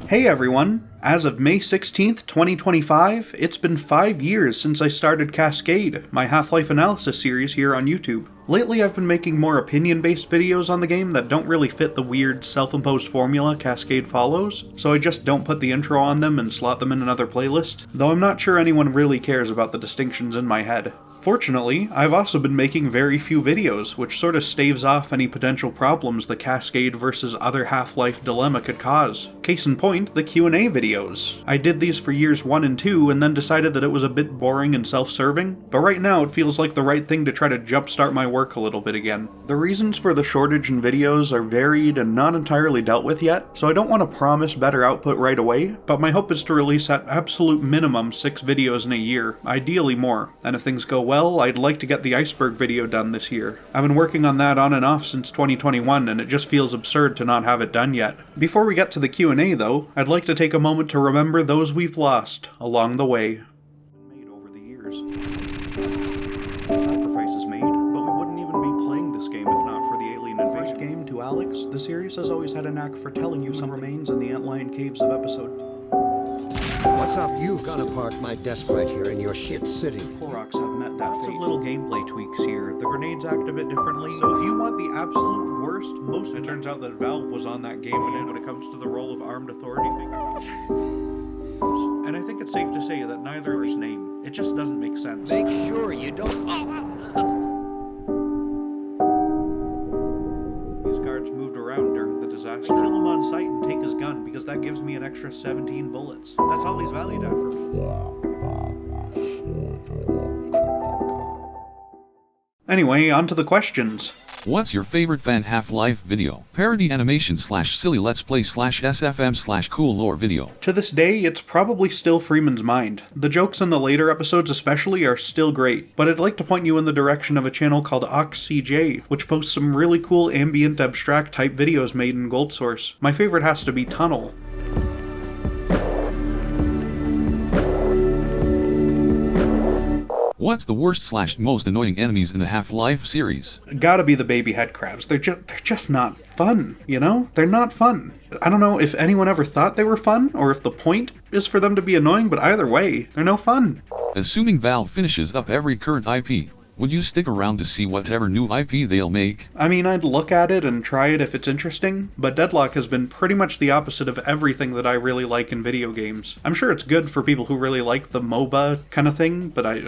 Hey everyone! As of May 16th, 2025, it's been 5 years since I started Cascade, my Half-Life analysis series here on YouTube. Lately I've been making more opinion-based videos on the game that don't really fit the weird, self-imposed formula Cascade follows, so I just don't put the intro on them and slot them in another playlist, though I'm not sure anyone really cares about the distinctions in my head. Fortunately, I've also been making very few videos, which sort of staves off any potential problems the Cascade versus other Half-Life dilemma could cause. Case in point, the Q&A videos. I did these for years 1 and 2 and then decided that it was a bit boring and self-serving, but right now it feels like the right thing to try to jumpstart my work a little bit again. The reasons for the shortage in videos are varied and not entirely dealt with yet, so I don't want to promise better output right away, but my hope is to release at absolute minimum 6 videos in a year, ideally more, and if things go well, I'd like to get the iceberg video done this year. I've been working on that on and off since 2021 and it just feels absurd to not have it done yet. Before we get to the Q&A though, I'd like to take a moment to remember those we've lost along the way. Made over the years. Sacrifices made, but we wouldn't even be playing this game if not for the alien invasion. Game to Alyx, the series has always had a knack for telling you some remains in the antlion caves of episode. What's up? You've got to park my desk right here in your shit city. Koroks have met that fate. Lots of little gameplay tweaks here. The grenades act a bit differently, so if you want the absolute worst, it turns out that Valve was on that game when it comes to the role of armed authority figures. And I think it's safe to say that neither of his name. It just doesn't make sense. Make sure you don't... These guards moved around during the disaster. I kill him on sight and take his gun because that gives me an extra 17 bullets. That's all he's valued at for me. Anyway, on to the questions. What's your favorite fan Half-Life video? Parody animation / silly let's play / SFM / cool lore video. To this day, it's probably still Freeman's Mind. The jokes in the later episodes especially are still great, but I'd like to point you in the direction of a channel called OxCJ, which posts some really cool ambient abstract type videos made in Gold Source. My favorite has to be Tunnel. What's the worst / most annoying enemies in the Half-Life series? Gotta be the baby head crabs. They're just not fun, you know? They're not fun. I don't know if anyone ever thought they were fun, or if the point is for them to be annoying, but either way, they're no fun. Assuming Valve finishes up every current IP, would you stick around to see whatever new IP they'll make? I mean, I'd look at it and try it if it's interesting, but Deadlock has been pretty much the opposite of everything that I really like in video games. I'm sure it's good for people who really like the MOBA kind of thing, but I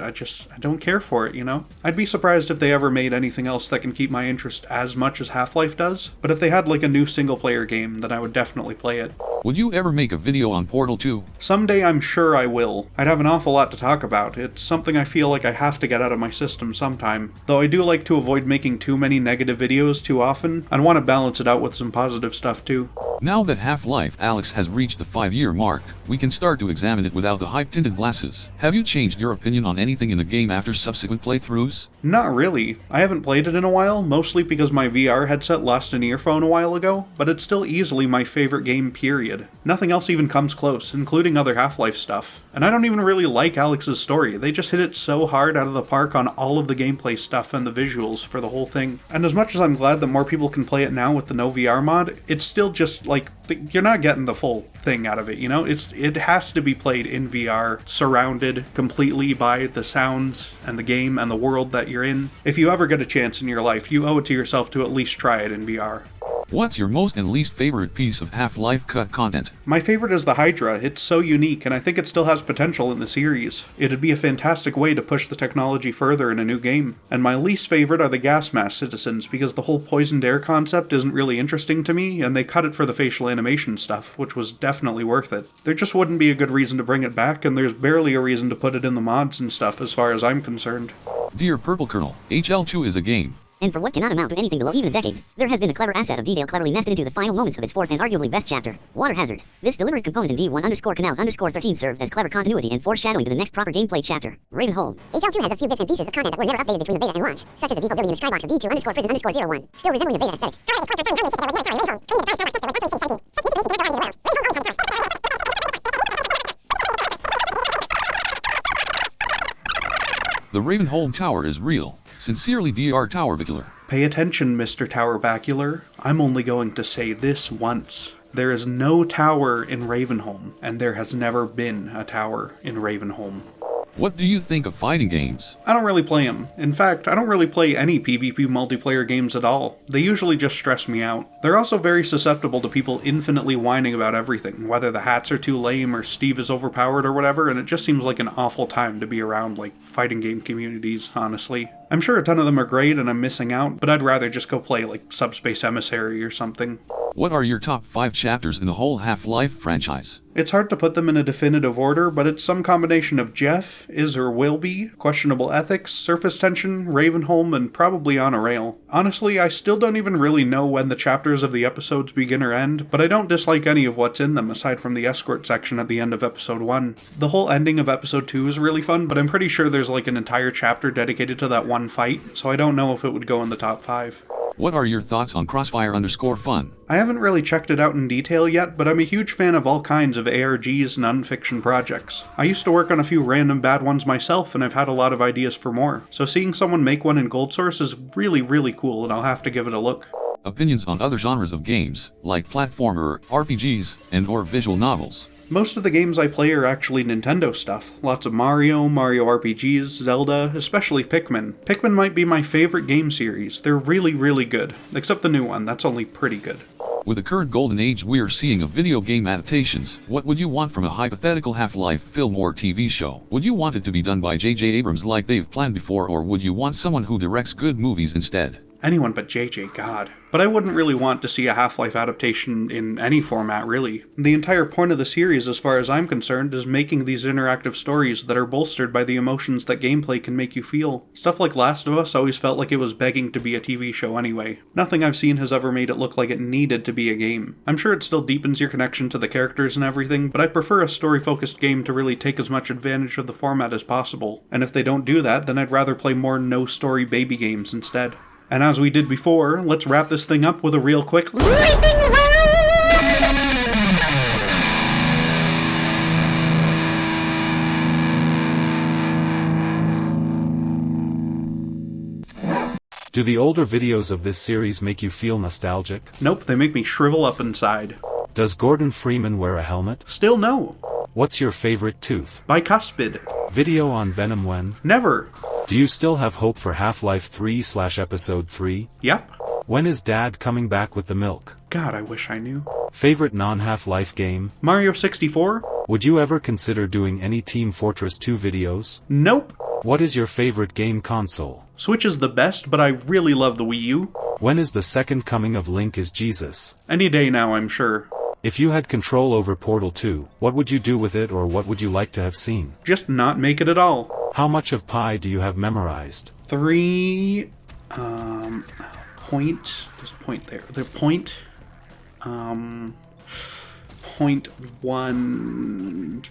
don't care for it, you know? I'd be surprised if they ever made anything else that can keep my interest as much as Half-Life does, but if they had like a new single-player game, then I would definitely play it. Would you ever make a video on Portal 2? Someday I'm sure I will. I'd have an awful lot to talk about. It's something I feel like I have to get out of my system sometime. Though I do like to avoid making too many negative videos too often, and want to balance it out with some positive stuff too. Now that Half-Life Alyx has reached the 5-year mark, we can start to examine it without the hype-tinted glasses. Have you changed your opinion on anything in the game after subsequent playthroughs? Not really. I haven't played it in a while, mostly because my VR headset lost an earphone a while ago, but it's still easily my favorite game period. Nothing else even comes close, including other Half-Life stuff. And I don't even really like Alyx's story. They just hit it so hard out of the park on all of the gameplay stuff and the visuals for the whole thing. And as much as I'm glad that more people can play it now with the no VR mod, it's still just like, you're not getting the full thing out of it, you know? It has to be played in VR, surrounded completely by the sounds and the game and the world that you're in. If you ever get a chance in your life, you owe it to yourself to at least try it in VR. What's your most and least favorite piece of Half-Life cut content? My favorite is the Hydra. It's so unique, and I think it still has potential in the series. It'd be a fantastic way to push the technology further in a new game. And my least favorite are the gas mask citizens, because the whole poisoned air concept isn't really interesting to me, and they cut it for the facial animation stuff, which was definitely worth it. There just wouldn't be a good reason to bring it back, and there's barely a reason to put it in the mods and stuff as far as I'm concerned. Dear PurpleColonel, HL2 is a game. And for what cannot amount to anything below even a decade, there has been a clever asset of detail cleverly nested into the final moments of its fourth and arguably best chapter, Water Hazard. This deliberate component in D1_Canals_13 served as clever continuity and foreshadowing to the next proper gameplay chapter, Ravenholm. HL2 has a few bits and pieces of content that were never updated between the beta and launch, such as the depot building in the skybox of D2_prison_01, still resembling a beta aesthetic. The Ravenholm Tower is real. Sincerely, Dr. Tower Bacular. Pay attention, Mr. Tower Bacular. I'm only going to say this once. There is no tower in Ravenholm, and there has never been a tower in Ravenholm. What do you think of fighting games? I don't really play them. In fact, I don't really play any PvP multiplayer games at all. They usually just stress me out. They're also very susceptible to people infinitely whining about everything, whether the hats are too lame or Steve is overpowered or whatever, and it just seems like an awful time to be around, like, fighting game communities, honestly. I'm sure a ton of them are great and I'm missing out, but I'd rather just go play, like, Subspace Emissary or something. What are your top 5 chapters in the whole Half-Life franchise? It's hard to put them in a definitive order, but it's some combination of Jeff, is or will be, questionable ethics, surface tension, Ravenholm, and probably on a rail. Honestly, I still don't even really know when the chapters of the episodes begin or end, but I don't dislike any of what's in them aside from the escort section at the end of episode 1. The whole ending of episode 2 is really fun, but I'm pretty sure there's like an entire chapter dedicated to that one fight, so I don't know if it would go in the top 5. What are your thoughts on Crossfire_Fun? I haven't really checked it out in detail yet, but I'm a huge fan of all kinds of ARGs and unfiction projects. I used to work on a few random bad ones myself, and I've had a lot of ideas for more, so seeing someone make one in Gold Source is really, really cool, and I'll have to give it a look. Opinions on other genres of games, like platformer, RPGs, and/or visual novels. Most of the games I play are actually Nintendo stuff. Lots of Mario, Mario RPGs, Zelda, especially Pikmin. Pikmin might be my favorite game series. They're really, really good. Except the new one, that's only pretty good. With the current golden age we are seeing of video game adaptations, what would you want from a hypothetical Half-Life film or TV show? Would you want it to be done by J.J. Abrams like they've planned before, or would you want someone who directs good movies instead? Anyone but JJ, God. But I wouldn't really want to see a Half-Life adaptation in any format, really. The entire point of the series, as far as I'm concerned, is making these interactive stories that are bolstered by the emotions that gameplay can make you feel. Stuff like Last of Us always felt like it was begging to be a TV show anyway. Nothing I've seen has ever made it look like it needed to be a game. I'm sure it still deepens your connection to the characters and everything, but I prefer a story-focused game to really take as much advantage of the format as possible. And if they don't do that, then I'd rather play more no-story baby games instead. And as we did before, let's wrap this thing up with a real quick lightning round! Do the older videos of this series make you feel nostalgic? Nope, they make me shrivel up inside. Does Gordon Freeman wear a helmet? Still no. What's your favorite tooth? Bicuspid. Video on Venom when? Never. Do you still have hope for Half-Life 3/Episode 3? Yep. When is Dad coming back with the milk? God, I wish I knew. Favorite non-Half-Life game? Mario 64? Would you ever consider doing any Team Fortress 2 videos? Nope. What is your favorite game console? Switch is the best, but I really love the Wii U. When is the second coming of Link is Jesus? Any day now, I'm sure. If you had control over Portal 2, what would you do with it, or what would you like to have seen? Just not make it at all. How much of pi do you have memorized? 3... point... There's a point there. The point... 0.17.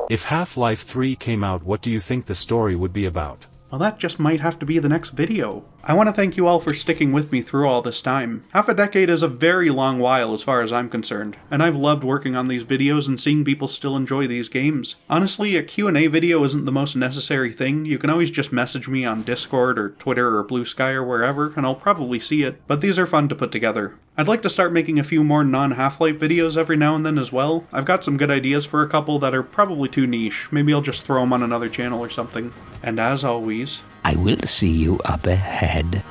If Half-Life 3 came out, what do you think the story would be about? Well, that just might have to be the next video. I want to thank you all for sticking with me through all this time. Half a decade is a very long while as far as I'm concerned, and I've loved working on these videos and seeing people still enjoy these games. Honestly, a Q&A video isn't the most necessary thing. You can always just message me on Discord or Twitter or Blue Sky or wherever, and I'll probably see it, but these are fun to put together. I'd like to start making a few more non-Half-Life videos every now and then as well. I've got some good ideas for a couple that are probably too niche. Maybe I'll just throw them on another channel or something. And as always, I will see you up ahead.